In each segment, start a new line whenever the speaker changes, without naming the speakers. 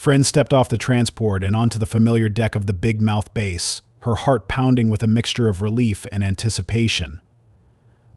Friend stepped off the transport and onto the familiar deck of the big mouth base, her heart pounding with a mixture of relief and anticipation.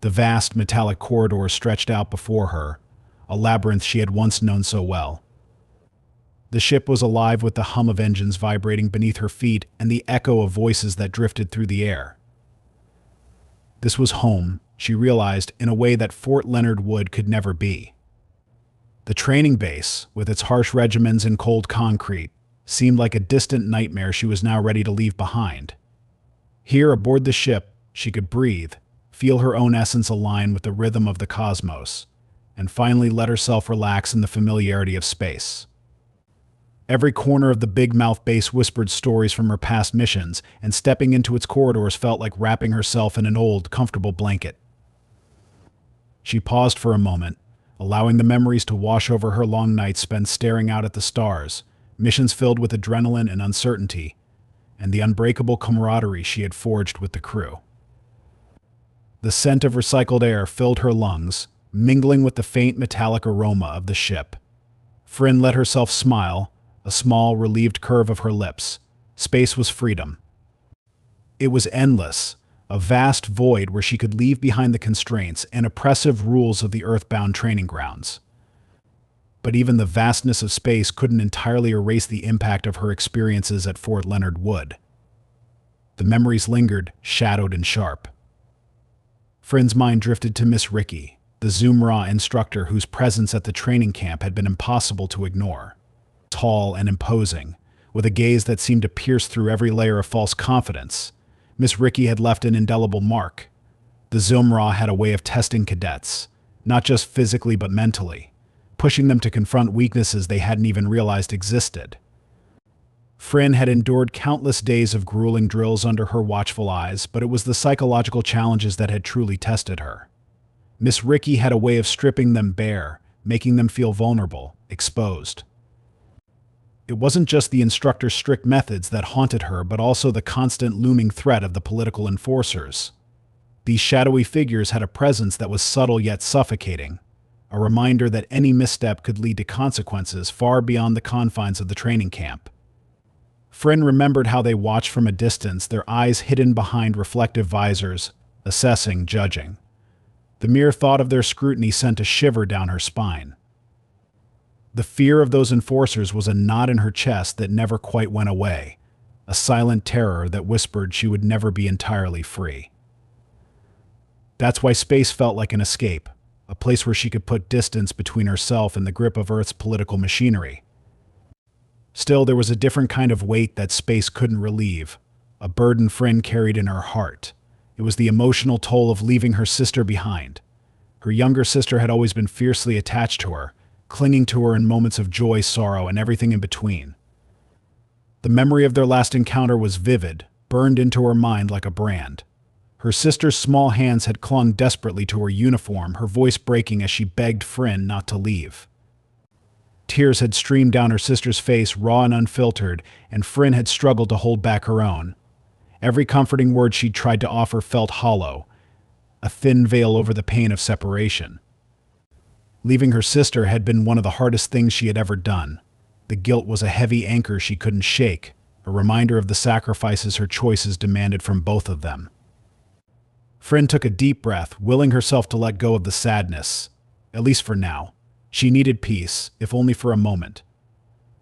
The vast metallic corridor stretched out before her, a labyrinth she had once known so well. The ship was alive with the hum of engines vibrating beneath her feet and the echo of voices that drifted through the air. This was home, she realized, in a way that Fort Leonard Wood could never be. The training base, with its harsh regimens and cold concrete, seemed like a distant nightmare she was now ready to leave behind. Here aboard the ship, she could breathe, feel her own essence align with the rhythm of the cosmos, and finally let herself relax in the familiarity of space. Every corner of the big mouth base whispered stories from her past missions, and stepping into its corridors felt like wrapping herself in an old, comfortable blanket. She paused for a moment, allowing the memories to wash over her long nights spent staring out at the stars, missions filled with adrenaline and uncertainty, and the unbreakable camaraderie she had forged with the crew. The scent of recycled air filled her lungs, mingling with the faint metallic aroma of the ship. Fryn let herself smile, a small, relieved curve of her lips. Space was freedom. It was endless, a vast void where she could leave behind the constraints and oppressive rules of the earthbound training grounds. But even the vastness of space couldn't entirely erase the impact of her experiences at Fort Leonard Wood. The memories lingered, shadowed and sharp. Fryn's mind drifted to Miss Ricky, the Zoomra instructor whose presence at the training camp had been impossible to ignore. Tall and imposing, with a gaze that seemed to pierce through every layer of false confidence, Miss Ricky had left an indelible mark. The Zoomra had a way of testing cadets, not just physically but mentally, pushing them to confront weaknesses they hadn't even realized existed. Fryn had endured countless days of grueling drills under her watchful eyes, but it was the psychological challenges that had truly tested her. Miss Ricky had a way of stripping them bare, making them feel vulnerable, exposed. It wasn't just the instructor's strict methods that haunted her, but also the constant looming threat of the political enforcers. These shadowy figures had a presence that was subtle yet suffocating, a reminder that any misstep could lead to consequences far beyond the confines of the training camp. Fryn remembered how they watched from a distance, their eyes hidden behind reflective visors, assessing, judging. The mere thought of their scrutiny sent a shiver down her spine. The fear of those enforcers was a knot in her chest that never quite went away, a silent terror that whispered she would never be entirely free. That's why space felt like an escape, a place where she could put distance between herself and the grip of Earth's political machinery. Still, there was a different kind of weight that space couldn't relieve, a burden Fryn carried in her heart. It was the emotional toll of leaving her sister behind. Her younger sister had always been fiercely attached to her, clinging to her in moments of joy, sorrow, and everything in between. The memory of their last encounter was vivid, burned into her mind like a brand. Her sister's small hands had clung desperately to her uniform, her voice breaking as she begged Fryn not to leave. Tears had streamed down her sister's face, raw and unfiltered, and Fryn had struggled to hold back her own. Every comforting word she'd tried to offer felt hollow, a thin veil over the pain of separation. Leaving her sister had been one of the hardest things she had ever done. The guilt was a heavy anchor she couldn't shake, a reminder of the sacrifices her choices demanded from both of them. Fryn took a deep breath, willing herself to let go of the sadness, at least for now. She needed peace, if only for a moment.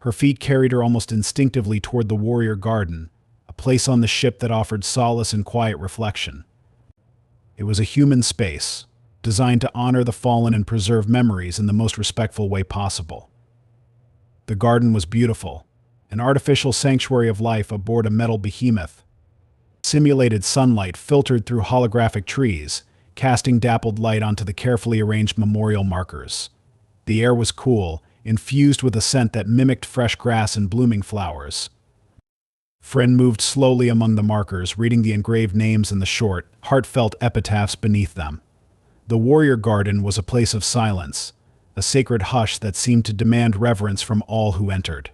Her feet carried her almost instinctively toward the Warrior Garden, a place on the ship that offered solace and quiet reflection. It was a human space, designed to honor the fallen and preserve memories in the most respectful way possible. The garden was beautiful, an artificial sanctuary of life aboard a metal behemoth. Simulated sunlight filtered through holographic trees, casting dappled light onto the carefully arranged memorial markers. The air was cool, infused with a scent that mimicked fresh grass and blooming flowers. Fryn moved slowly among the markers, reading the engraved names and the short, heartfelt epitaphs beneath them. The Warrior Garden was a place of silence, a sacred hush that seemed to demand reverence from all who entered.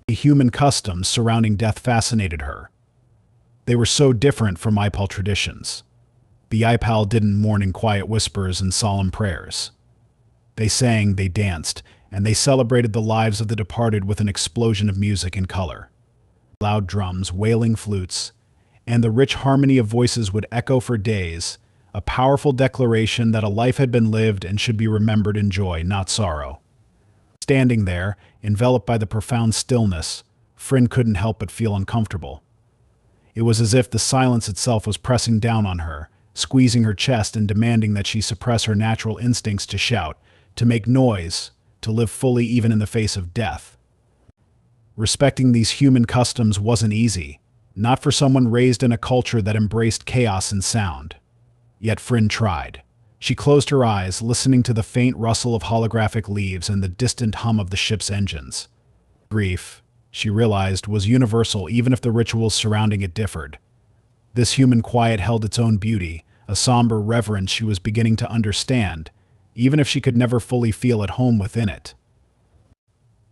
The human customs surrounding death fascinated her. They were so different from IPAL traditions. The IPAL didn't mourn in quiet whispers and solemn prayers. They sang, they danced, and they celebrated the lives of the departed with an explosion of music and color. Loud drums, wailing flutes, and the rich harmony of voices would echo for days, a powerful declaration that a life had been lived and should be remembered in joy, not sorrow. Standing there, enveloped by the profound stillness, Fryn couldn't help but feel uncomfortable. It was as if the silence itself was pressing down on her, squeezing her chest and demanding that she suppress her natural instincts to shout, to make noise, to live fully even in the face of death. Respecting these human customs wasn't easy, not for someone raised in a culture that embraced chaos and sound. Yet Fryn tried. She closed her eyes, listening to the faint rustle of holographic leaves and the distant hum of the ship's engines. Grief, she realized, was universal even if the rituals surrounding it differed. This human quiet held its own beauty, a somber reverence she was beginning to understand, even if she could never fully feel at home within it.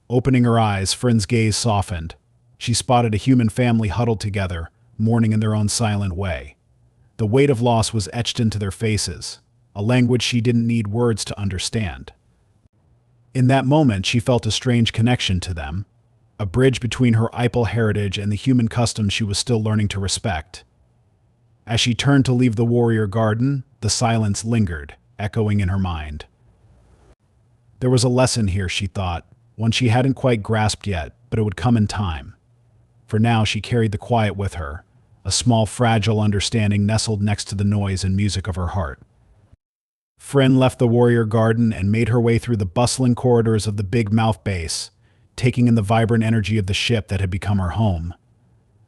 Opening her eyes, Fryn's gaze softened. She spotted a human family huddled together, mourning in their own silent way. The weight of loss was etched into their faces, a language she didn't need words to understand. In that moment, she felt a strange connection to them, a bridge between her Ipal heritage and the human customs she was still learning to respect. As she turned to leave the warrior garden, the silence lingered, echoing in her mind. There was a lesson here, she thought, one she hadn't quite grasped yet, but it would come in time. For now, she carried the quiet with her, a small, fragile understanding nestled next to the noise and music of her heart. Fryn left the warrior garden and made her way through the bustling corridors of the big mouth base, taking in the vibrant energy of the ship that had become her home.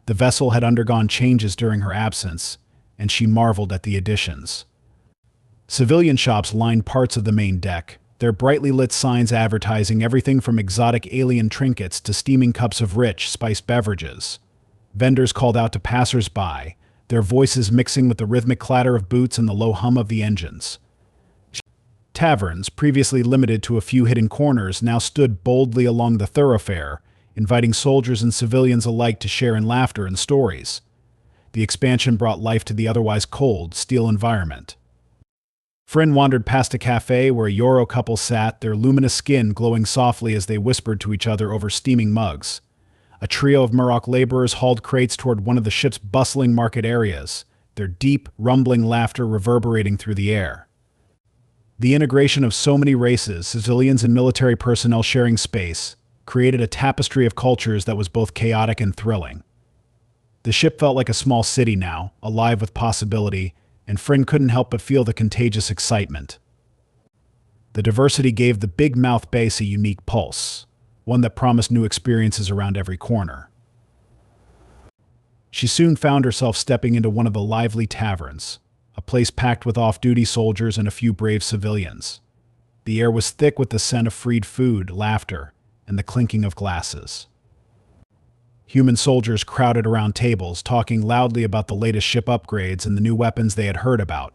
The vessel had undergone changes during her absence, and she marveled at the additions. Civilian shops lined parts of the main deck, their brightly lit signs advertising everything from exotic alien trinkets to steaming cups of rich, spiced beverages. Vendors called out to passers-by, their voices mixing with the rhythmic clatter of boots and the low hum of the engines. Taverns, previously limited to a few hidden corners, now stood boldly along the thoroughfare, inviting soldiers and civilians alike to share in laughter and stories. The expansion brought life to the otherwise cold, steel environment. Fryn wandered past a cafe where a Yoro couple sat, their luminous skin glowing softly as they whispered to each other over steaming mugs. A trio of Murok laborers hauled crates toward one of the ship's bustling market areas, their deep, rumbling laughter reverberating through the air. The integration of so many races, civilians and military personnel sharing space, created a tapestry of cultures that was both chaotic and thrilling. The ship felt like a small city now, alive with possibility, and Fryn couldn't help but feel the contagious excitement. The diversity gave the big mouth base a unique pulse, one that promised new experiences around every corner. She soon found herself stepping into one of the lively taverns, a place packed with off-duty soldiers and a few brave civilians. The air was thick with the scent of freed food, laughter, and the clinking of glasses. Human soldiers crowded around tables, talking loudly about the latest ship upgrades and the new weapons they had heard about.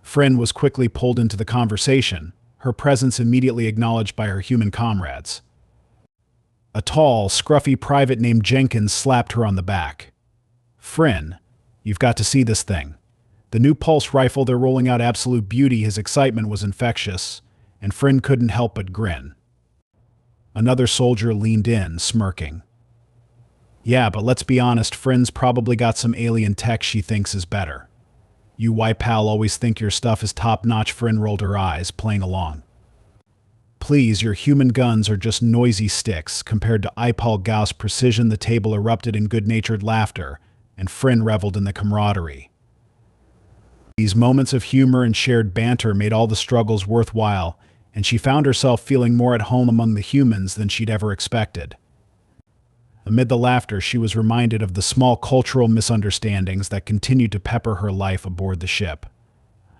Fryn was quickly pulled into the conversation, her presence immediately acknowledged by her human comrades. A tall, scruffy private named Jenkins slapped her on the back. "Fryn, you've got to see this thing. The new pulse rifle they're rolling out, absolute beauty." His excitement was infectious, and Fryn couldn't help but grin. Another soldier leaned in, smirking. "Yeah, but let's be honest, Fryn's probably got some alien tech she thinks is better. You Y-Pal always think your stuff is top-notch." Fryn rolled her eyes, playing along. "Please, your human guns are just noisy sticks compared to Ipal Gauss' precision." The table erupted in good-natured laughter, and Fryn reveled in the camaraderie. These moments of humor and shared banter made all the struggles worthwhile, and she found herself feeling more at home among the humans than she'd ever expected. Amid the laughter, she was reminded of the small cultural misunderstandings that continued to pepper her life aboard the ship.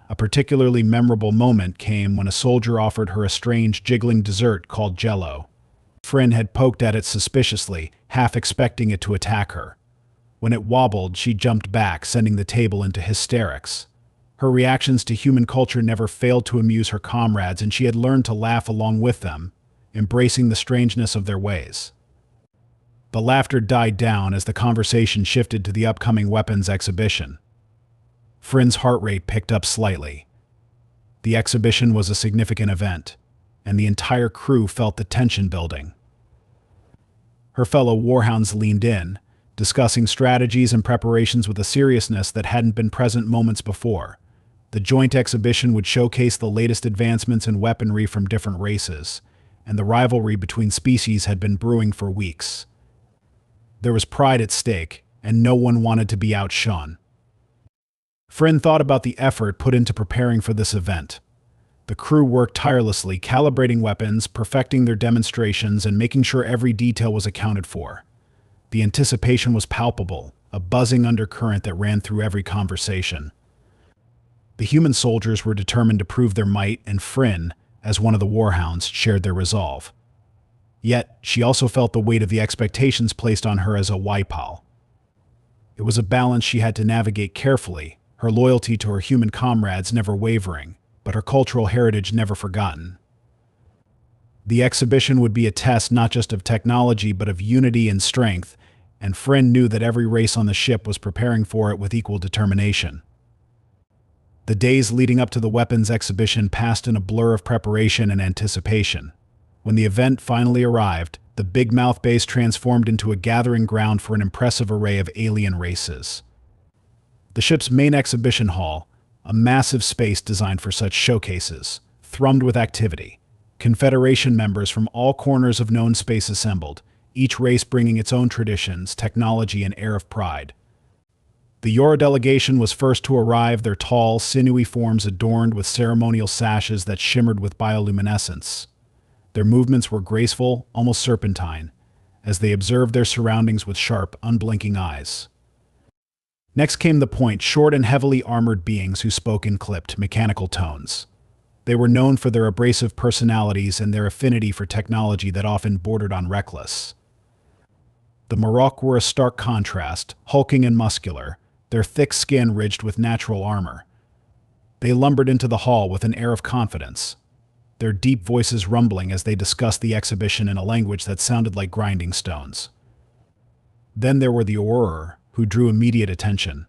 A particularly memorable moment came when a soldier offered her a strange, jiggling dessert called Jello. Fryn had poked at it suspiciously, half expecting it to attack her. When it wobbled, she jumped back, sending the table into hysterics. Her reactions to human culture never failed to amuse her comrades, and she had learned to laugh along with them, embracing the strangeness of their ways. The laughter died down as the conversation shifted to the upcoming weapons exhibition. Fryn's heart rate picked up slightly. The exhibition was a significant event. and the entire crew felt the tension building. Her fellow warhounds leaned in, discussing strategies and preparations with a seriousness that hadn't been present moments before. The joint exhibition would showcase the latest advancements in weaponry from different races, and the rivalry between species had been brewing for weeks. There was pride at stake, and no one wanted to be outshone. Fryn thought about the effort put into preparing for this event. The crew worked tirelessly, calibrating weapons, perfecting their demonstrations, and making sure every detail was accounted for. The anticipation was palpable, a buzzing undercurrent that ran through every conversation. The human soldiers were determined to prove their might, and Fryn, as one of the warhounds, shared their resolve. Yet, she also felt the weight of the expectations placed on her as a Wypal. It was a balance she had to navigate carefully, her loyalty to her human comrades never wavering, but her cultural heritage never forgotten. The exhibition would be a test not just of technology but of unity and strength, and Fryn knew that every race on the ship was preparing for it with equal determination. The days leading up to the weapons exhibition passed in a blur of preparation and anticipation. When the event finally arrived, the Big Mouth base transformed into a gathering ground for an impressive array of alien races. The ship's main exhibition hall, a massive space designed for such showcases, thrummed with activity. Confederation members from all corners of known space assembled, each race bringing its own traditions, technology, and air of pride. The Yora delegation was first to arrive, their tall, sinewy forms adorned with ceremonial sashes that shimmered with bioluminescence. Their movements were graceful, almost serpentine, as they observed their surroundings with sharp, unblinking eyes. Next came the point, short and heavily armored beings who spoke in clipped, mechanical tones. They were known for their abrasive personalities and their affinity for technology that often bordered on reckless. The Morok were a stark contrast, hulking and muscular, their thick skin ridged with natural armor. They lumbered into the hall with an air of confidence, their deep voices rumbling as they discussed the exhibition in a language that sounded like grinding stones. Then there were the Orcs, who drew immediate attention.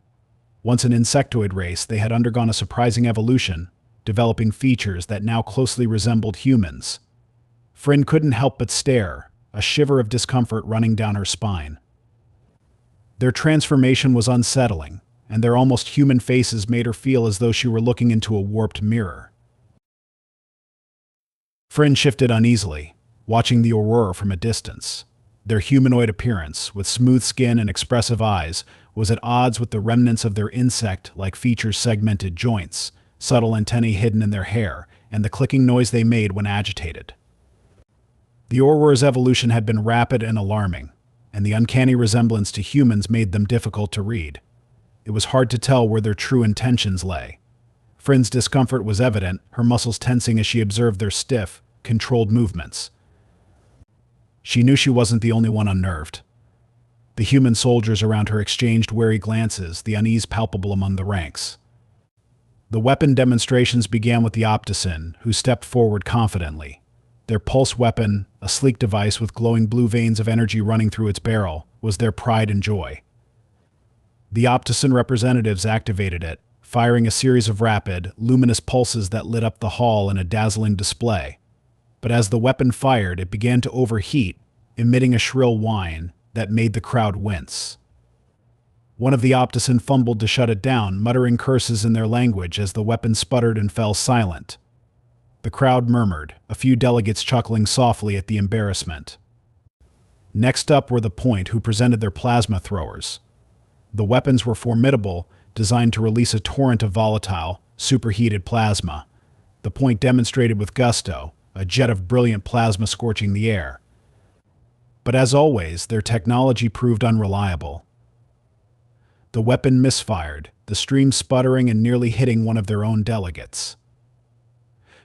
Once an insectoid race, they had undergone a surprising evolution, developing features that now closely resembled humans. Fryn couldn't help but stare, a shiver of discomfort running down her spine. Their transformation was unsettling, and their almost human faces made her feel as though she were looking into a warped mirror. Fryn shifted uneasily, watching the Aurora from a distance. Their humanoid appearance, with smooth skin and expressive eyes, was at odds with the remnants of their insect-like features' segmented joints, subtle antennae hidden in their hair, and the clicking noise they made when agitated. The Auror's evolution had been rapid and alarming, and the uncanny resemblance to humans made them difficult to read. It was hard to tell where their true intentions lay. Fryn's discomfort was evident, her muscles tensing as she observed their stiff, controlled movements. She knew she wasn't the only one unnerved. The human soldiers around her exchanged wary glances, the unease palpable among the ranks. The weapon demonstrations began with the Opticin, who stepped forward confidently. Their pulse weapon, a sleek device with glowing blue veins of energy running through its barrel, was their pride and joy. The Opticin representatives activated it, firing a series of rapid, luminous pulses that lit up the hall in a dazzling display. But as the weapon fired, it began to overheat, emitting a shrill whine that made the crowd wince. One of the Opticin fumbled to shut it down, muttering curses in their language as the weapon sputtered and fell silent. The crowd murmured, a few delegates chuckling softly at the embarrassment. Next up were the Point, who presented their plasma throwers. The weapons were formidable, designed to release a torrent of volatile, superheated plasma. The Point demonstrated with gusto, a jet of brilliant plasma scorching the air. But as always, their technology proved unreliable. The weapon misfired, the stream sputtering and nearly hitting one of their own delegates.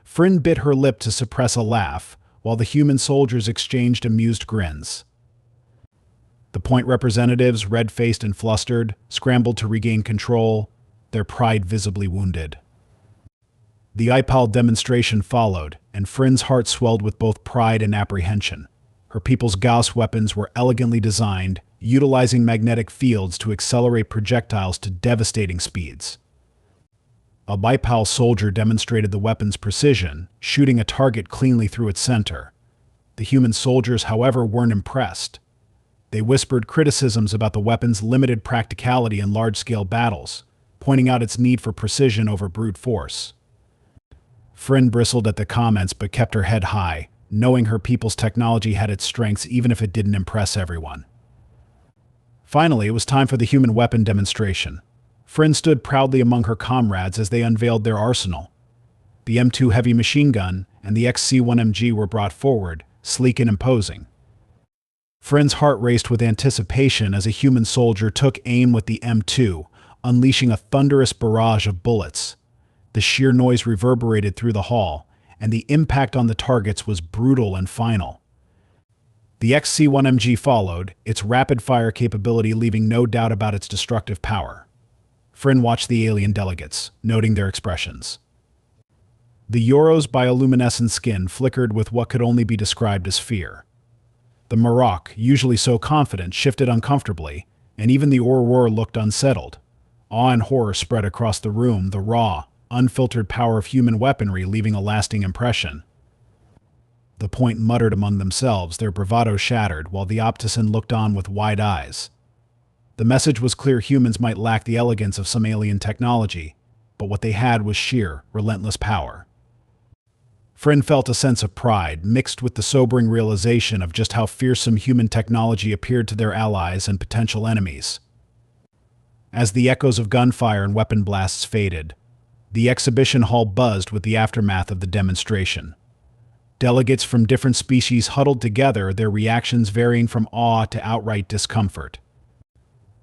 Fryn bit her lip to suppress a laugh, while the human soldiers exchanged amused grins. The Point representatives, red-faced and flustered, scrambled to regain control, their pride visibly wounded. The IPAL demonstration followed, and Fryn's heart swelled with both pride and apprehension. Her people's Gauss weapons were elegantly designed, utilizing magnetic fields to accelerate projectiles to devastating speeds. A bipal soldier demonstrated the weapon's precision, shooting a target cleanly through its center. The human soldiers, however, weren't impressed. They whispered criticisms about the weapon's limited practicality in large-scale battles, pointing out its need for precision over brute force. Fryn bristled at the comments but kept her head high, knowing her people's technology had its strengths even if it didn't impress everyone. Finally, it was time for the human weapon demonstration. Fryn stood proudly among her comrades as they unveiled their arsenal. The M2 heavy machine gun and the XC-1MG were brought forward, sleek and imposing. Fryn's heart raced with anticipation as a human soldier took aim with the M2, unleashing a thunderous barrage of bullets. The sheer noise reverberated through the hall, and the impact on the targets was brutal and final. The XC-1MG followed, its rapid-fire capability leaving no doubt about its destructive power. Fryn watched the alien delegates, noting their expressions. The Yoro's bioluminescent skin flickered with what could only be described as fear. The Marok, usually so confident, shifted uncomfortably, and even the Orcs looked unsettled. Awe and horror spread across the room, the raw, unfiltered power of human weaponry leaving a lasting impression. The Point muttered among themselves, their bravado shattered, while the Optician looked on with wide eyes. The message was clear: humans might lack the elegance of some alien technology, but what they had was sheer, relentless power. Fryn felt a sense of pride, mixed with the sobering realization of just how fearsome human technology appeared to their allies and potential enemies. As the echoes of gunfire and weapon blasts faded, the exhibition hall buzzed with the aftermath of the demonstration. Delegates from different species huddled together, their reactions varying from awe to outright discomfort.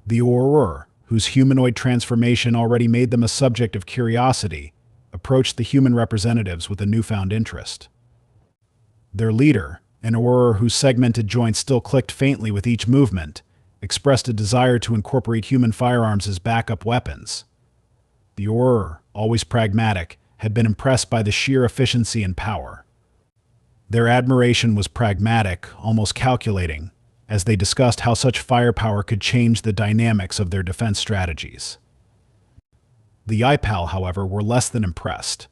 The Orcs, whose humanoid transformation already made them a subject of curiosity, approached the human representatives with a newfound interest. Their leader, an Orc whose segmented joints still clicked faintly with each movement, expressed a desire to incorporate human firearms as backup weapons. The Orcs, always pragmatic, had been impressed by the sheer efficiency and power. Their admiration was pragmatic, almost calculating, as they discussed how such firepower could change the dynamics of their defense strategies. The IPAL, however, were less than impressed.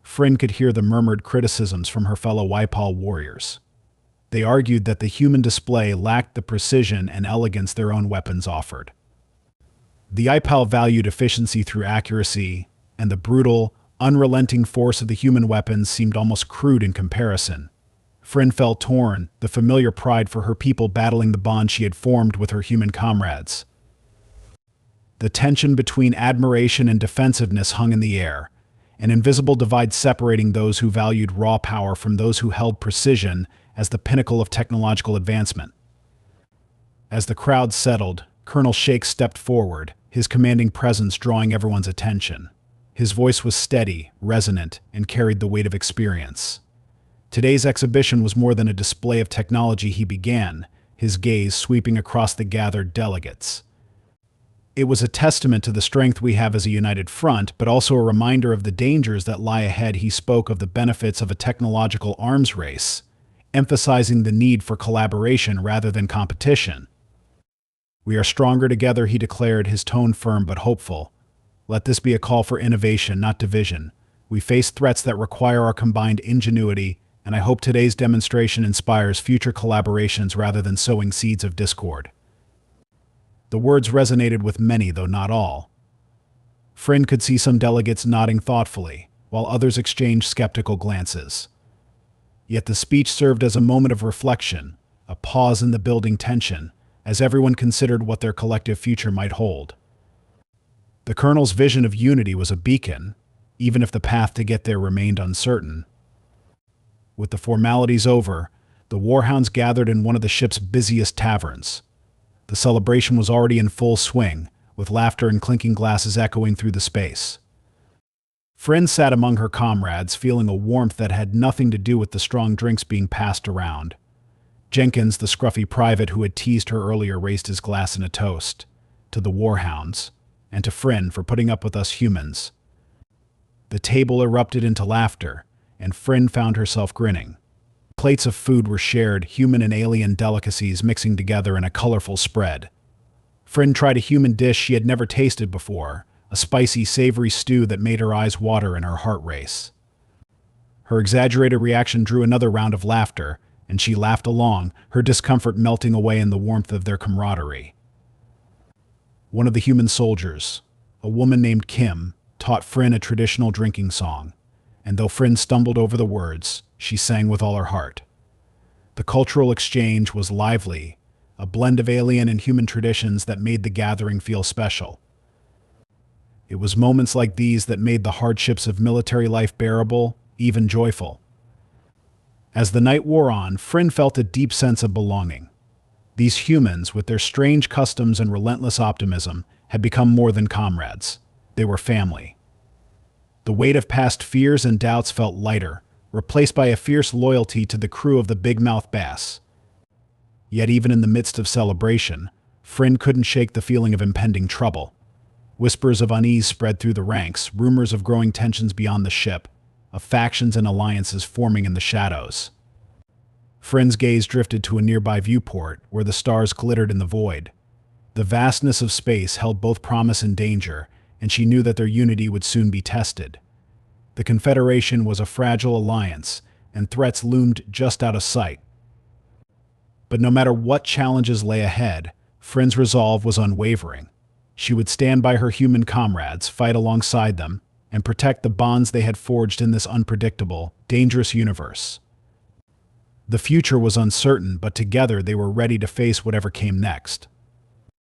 Fryn could hear the murmured criticisms from her fellow IPAL warriors. They argued that the human display lacked the precision and elegance their own weapons offered. The IPAL valued efficiency through accuracy, and the brutal, unrelenting force of the human weapons seemed almost crude in comparison. Fryn felt torn, the familiar pride for her people battling the bond she had formed with her human comrades. The tension between admiration and defensiveness hung in the air, an invisible divide separating those who valued raw power from those who held precision as the pinnacle of technological advancement. As the crowd settled, Colonel Shake stepped forward, his commanding presence drawing everyone's attention. His voice was steady, resonant, and carried the weight of experience. Today's exhibition was more than a display of technology, he began, his gaze sweeping across the gathered delegates. It was a testament to the strength we have as a united front, but also a reminder of the dangers that lie ahead. He spoke of the benefits of a technological arms race, emphasizing the need for collaboration rather than competition. "We are stronger together," he declared, his tone firm but hopeful. "Let this be a call for innovation, not division. We face threats that require our combined ingenuity, and I hope today's demonstration inspires future collaborations rather than sowing seeds of discord." The words resonated with many, though not all. Fryn could see some delegates nodding thoughtfully, while others exchanged skeptical glances. Yet the speech served as a moment of reflection, a pause in the building tension, as everyone considered what their collective future might hold. The Colonel's vision of unity was a beacon, even if the path to get there remained uncertain. With the formalities over, the warhounds gathered in one of the ship's busiest taverns. The celebration was already in full swing, with laughter and clinking glasses echoing through the space. Fryn sat among her comrades, feeling a warmth that had nothing to do with the strong drinks being passed around. Jenkins, the scruffy private who had teased her earlier, raised his glass in a toast, to the warhounds, and to Fryn for putting up with us humans. The table erupted into laughter, and Fryn found herself grinning. Plates of food were shared, human and alien delicacies mixing together in a colorful spread. Fryn tried a human dish she had never tasted before, a spicy, savory stew that made her eyes water and her heart race. Her exaggerated reaction drew another round of laughter, and she laughed along, her discomfort melting away in the warmth of their camaraderie. One of the human soldiers, a woman named Kim, taught Fryn a traditional drinking song, and though Fryn stumbled over the words, she sang with all her heart. The cultural exchange was lively, a blend of alien and human traditions that made the gathering feel special. It was moments like these that made the hardships of military life bearable, even joyful. As the night wore on, Fryn felt a deep sense of belonging. These humans, with their strange customs and relentless optimism, had become more than comrades. They were family. The weight of past fears and doubts felt lighter, replaced by a fierce loyalty to the crew of the Big Mouth Bass. Yet even in the midst of celebration, Fryn couldn't shake the feeling of impending trouble. Whispers of unease spread through the ranks, rumors of growing tensions beyond the ship, of factions and alliances forming in the shadows. Fryn's gaze drifted to a nearby viewport, where the stars glittered in the void. The vastness of space held both promise and danger, and she knew that their unity would soon be tested. The Confederation was a fragile alliance, and threats loomed just out of sight. But no matter what challenges lay ahead, Fryn's resolve was unwavering. She would stand by her human comrades, fight alongside them, and protect the bonds they had forged in this unpredictable, dangerous universe. The future was uncertain, but together they were ready to face whatever came next.